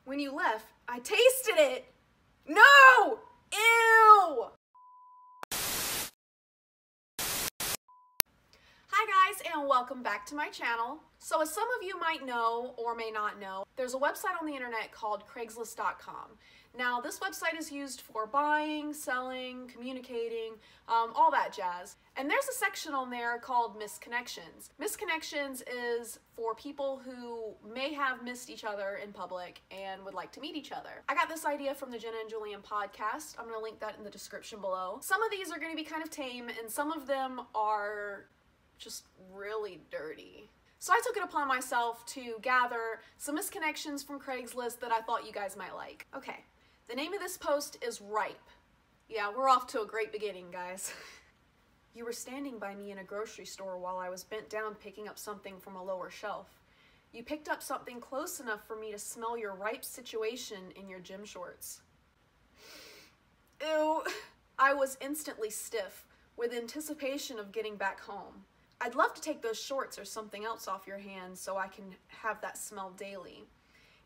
When you left, I tasted it! No! Ew! Hi guys, and welcome back to my channel. So as some of you might know or may not know, there's a website on the internet called Craigslist.com. Now this website is used for buying, selling, communicating, all that jazz. And there's a section on there called Misconnections. Misconnections is for people who may have missed each other in public and would like to meet each other. I got this idea from the Jenna and Julian podcast. I'm gonna link that in the description below. Some of these are gonna be kind of tame and some of them are just really dirty. So I took it upon myself to gather some misconnections from Craigslist that I thought you guys might like. Okay, the name of this post is Ripe. Yeah, we're off to a great beginning, guys. You were standing by me in a grocery store while I was bent down picking up something from a lower shelf. You picked up something close enough for me to smell your ripe situation in your gym shorts. Ew. I was instantly stiff with anticipation of getting back home. I'd love to take those shorts or something else off your hands so I can have that smell daily.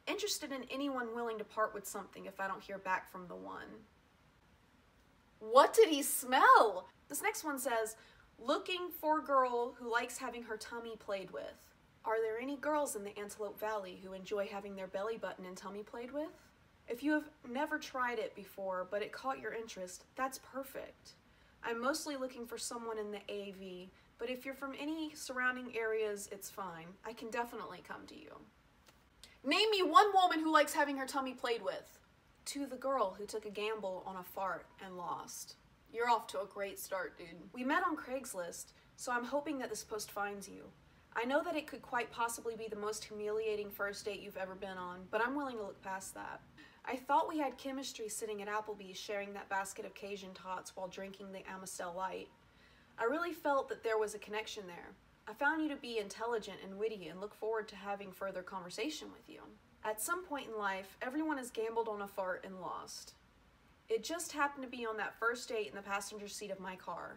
Interested in anyone willing to part with something if I don't hear back from the one. What did he smell? This next one says, looking for a girl who likes having her tummy played with. Are there any girls in the Antelope Valley who enjoy having their belly button and tummy played with? If you have never tried it before, but it caught your interest, that's perfect. I'm mostly looking for someone in the AV, but if you're from any surrounding areas, it's fine. I can definitely come to you. Name me one woman who likes having her tummy played with. To the girl who took a gamble on a fart and lost. You're off to a great start, dude. We met on Craigslist, so I'm hoping that this post finds you. I know that it could quite possibly be the most humiliating first date you've ever been on, but I'm willing to look past that. I thought we had chemistry sitting at Applebee's sharing that basket of Cajun tots while drinking the Amstel Light. I really felt that there was a connection there. I found you to be intelligent and witty and look forward to having further conversation with you. At some point in life, everyone has gambled on a fart and lost. It just happened to be on that first date in the passenger seat of my car.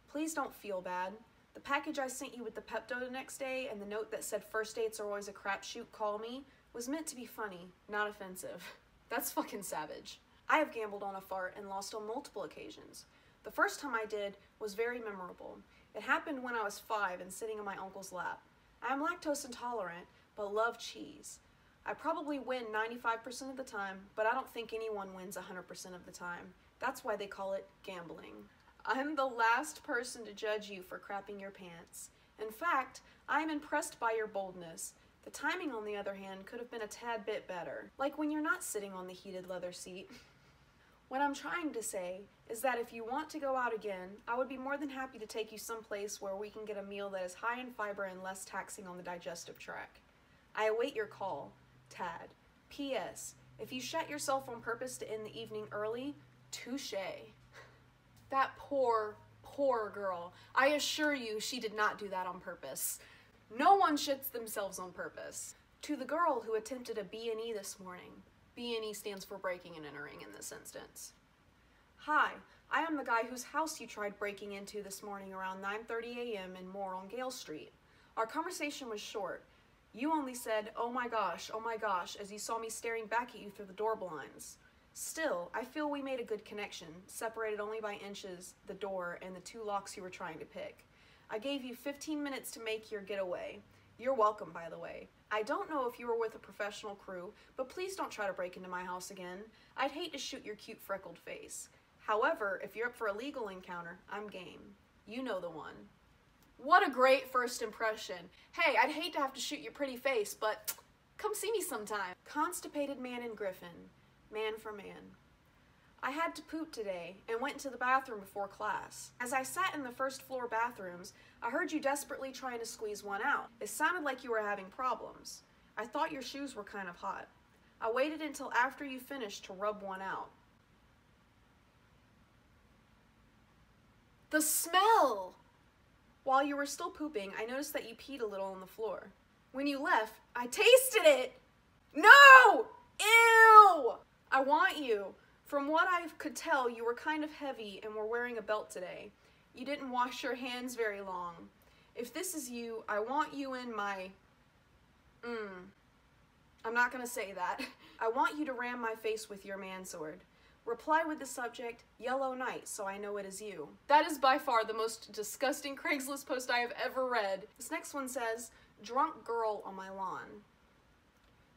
Please don't feel bad. The package I sent you with the Pepto the next day and the note that said first dates are always a crapshoot, call me, was meant to be funny, not offensive. That's fucking savage. I have gambled on a fart and lost on multiple occasions. The first time I did was very memorable. It happened when I was 5 and sitting in my uncle's lap. I am lactose intolerant, but love cheese. I probably win 95% of the time, but I don't think anyone wins 100% of the time. That's why they call it gambling. I'm the last person to judge you for crapping your pants. In fact, I am impressed by your boldness. The timing, on the other hand, could have been a tad bit better, like when you're not sitting on the heated leather seat. What I'm trying to say is that if you want to go out again, I would be more than happy to take you someplace where we can get a meal that is high in fiber and less taxing on the digestive tract. I await your call, Tad. P.S. If you shut yourself on purpose to end the evening early, touche. That poor girl. I assure you she did not do that on purpose. No one shits themselves on purpose. To the girl who attempted a B&E this morning. B&E stands for breaking and entering in this instance. Hi, I am the guy whose house you tried breaking into this morning around 9:30 a.m. and more on Gale Street. Our conversation was short. You only said, oh my gosh, as you saw me staring back at you through the door blinds. Still, I feel we made a good connection, separated only by inches, the door, and the 2 locks you were trying to pick. I gave you 15 minutes to make your getaway. You're welcome, by the way. I don't know if you were with a professional crew, but please don't try to break into my house again. I'd hate to shoot your cute freckled face. However, if you're up for a legal encounter, I'm game. You know the one. What a great first impression. Hey, I'd hate to have to shoot your pretty face, but come see me sometime. Constipated man in Griffin. Man for man. I had to poop today and went into the bathroom before class. As I sat in the first floor bathrooms, I heard you desperately trying to squeeze one out. It sounded like you were having problems. I thought your shoes were kind of hot. I waited until after you finished to rub one out. The smell! While you were still pooping, I noticed that you peed a little on the floor. When you left, I tasted it! No! Ew! I want you. From what I could tell, you were kind of heavy and were wearing a belt today. You didn't wash your hands very long. If this is you, I want you in my... I'm not gonna say that. I want you to ram my face with your mansword. Reply with the subject, Yellow Knight, so I know it is you. That is by far the most disgusting Craigslist post I have ever read. This next one says, drunk girl on my lawn.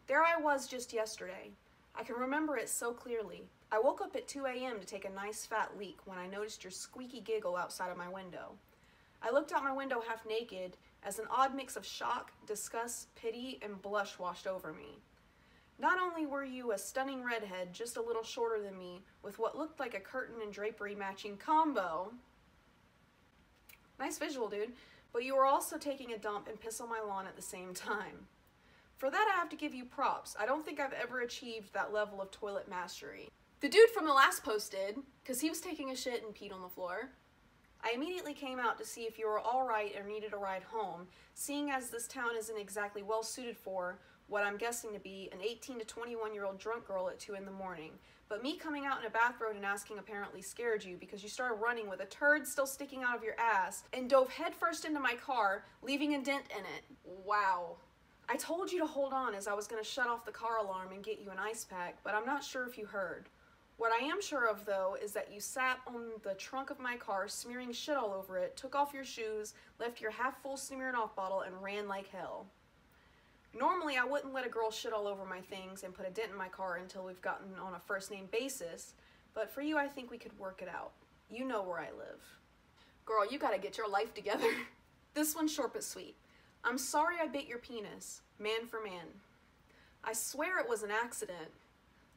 There I was just yesterday. I can remember it so clearly. I woke up at 2 a.m. to take a nice fat leak when I noticed your squeaky giggle outside of my window. I looked out my window half naked as an odd mix of shock, disgust, pity, and blush washed over me. Not only were you a stunning redhead just a little shorter than me with what looked like a curtain and drapery matching combo. Nice visual, dude. But you were also taking a dump and piss on my lawn at the same time. For that I have to give you props. I don't think I've ever achieved that level of toilet mastery. The dude from the last post did, because he was taking a shit and peed on the floor. I immediately came out to see if you were alright or needed a ride home, seeing as this town isn't exactly well suited for what I'm guessing to be an 18 to 21-year-old drunk girl at 2 in the morning. But me coming out in a bathrobe and asking apparently scared you because you started running with a turd still sticking out of your ass and dove headfirst into my car, leaving a dent in it. Wow. I told you to hold on as I was going to shut off the car alarm and get you an ice pack, but I'm not sure if you heard. What I am sure of, though, is that you sat on the trunk of my car, smearing shit all over it, took off your shoes, left your half-full Smirnoff bottle, and ran like hell. Normally, I wouldn't let a girl shit all over my things and put a dent in my car until we've gotten on a first-name basis, but for you, I think we could work it out. You know where I live. Girl, you gotta get your life together. This one's short but sweet. I'm sorry I bit your penis, man for man. I swear it was an accident.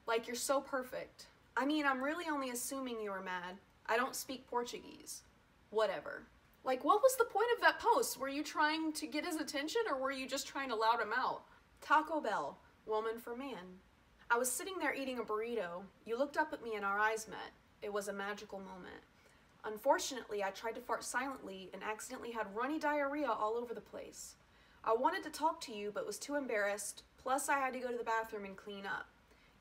Like, you're so perfect. I mean, I'm really only assuming you were mad. I don't speak Portuguese. Whatever. Like, what was the point of that post? Were you trying to get his attention, or were you just trying to loud him out? Taco Bell, woman for man. I was sitting there eating a burrito. You looked up at me and our eyes met. It was a magical moment. Unfortunately, I tried to fart silently and accidentally had runny diarrhea all over the place. I wanted to talk to you, but was too embarrassed, plus I had to go to the bathroom and clean up.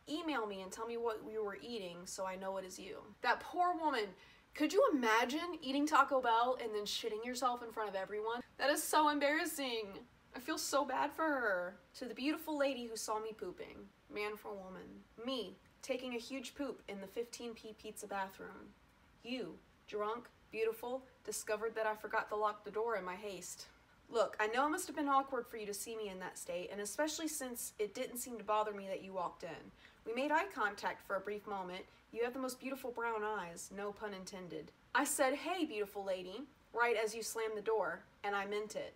Email me and tell me what you were eating so I know it is you. That poor woman. Could you imagine eating Taco Bell and then shitting yourself in front of everyone? That is so embarrassing. I feel so bad for her. To the beautiful lady who saw me pooping. Man for woman. Me, taking a huge poop in the 15p pizza bathroom. You, drunk, beautiful, discovered that I forgot to lock the door in my haste. Look, I know it must have been awkward for you to see me in that state, and especially since it didn't seem to bother me that you walked in. We made eye contact for a brief moment. You have the most beautiful brown eyes, no pun intended. I said, hey, beautiful lady, right as you slammed the door, and I meant it.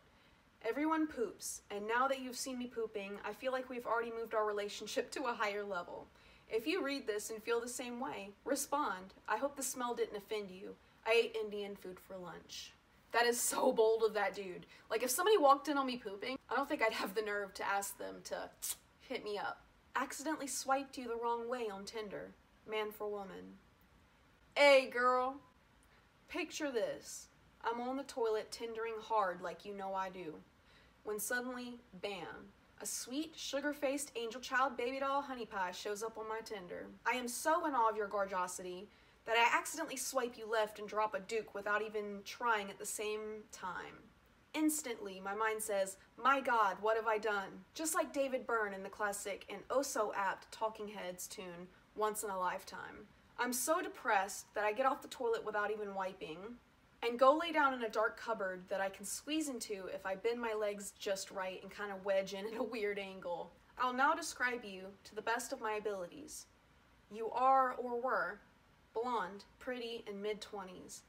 Everyone poops, and now that you've seen me pooping, I feel like we've already moved our relationship to a higher level. If you read this and feel the same way, respond. I hope the smell didn't offend you. I ate Indian food for lunch. That is so bold of that dude. Like, if somebody walked in on me pooping, I don't think I'd have the nerve to ask them to hit me up. Accidentally swiped you the wrong way on Tinder. Man for woman. Hey, girl. Picture this. I'm on the toilet tindering hard like you know I do. When suddenly, bam, a sweet, sugar-faced angel child baby doll honey pie shows up on my Tinder. I am so in awe of your gorgeosity that I accidentally swipe you left and drop a duke without even trying at the same time. Instantly, my mind says, my God, what have I done? Just like David Byrne in the classic and oh-so-apt Talking Heads tune, Once in a Lifetime. I'm so depressed that I get off the toilet without even wiping and go lay down in a dark cupboard that I can squeeze into if I bend my legs just right and kind of wedge in at a weird angle. I'll now describe you to the best of my abilities. You are, or were, blonde, pretty, and mid-20s.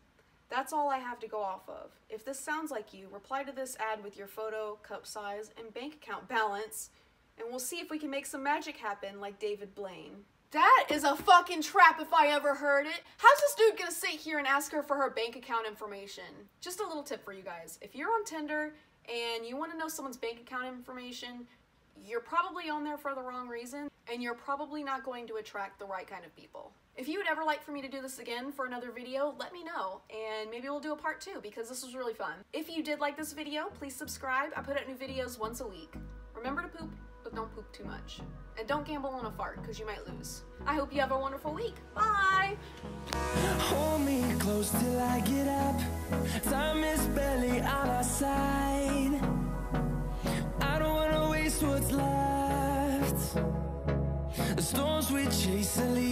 That's all I have to go off of. If this sounds like you, reply to this ad with your photo, cup size, and bank account balance, and we'll see if we can make some magic happen like David Blaine. That is a fucking trap if I ever heard it. How's this dude gonna sit here and ask her for her bank account information? Just a little tip for you guys. If you're on Tinder and you want to know someone's bank account information, you're probably on there for the wrong reason, and you're probably not going to attract the right kind of people. If you would ever like for me to do this again for another video, let me know, and maybe we'll do a part 2 because this was really fun. If you did like this video, please subscribe. I put out new videos once a week. Remember to poop, but don't poop too much. And don't gamble on a fart because you might lose. I hope you have a wonderful week. Bye! Hold me close till I get up. Time is barely on our side. I don't wanna waste what's left. The storms we chase are leading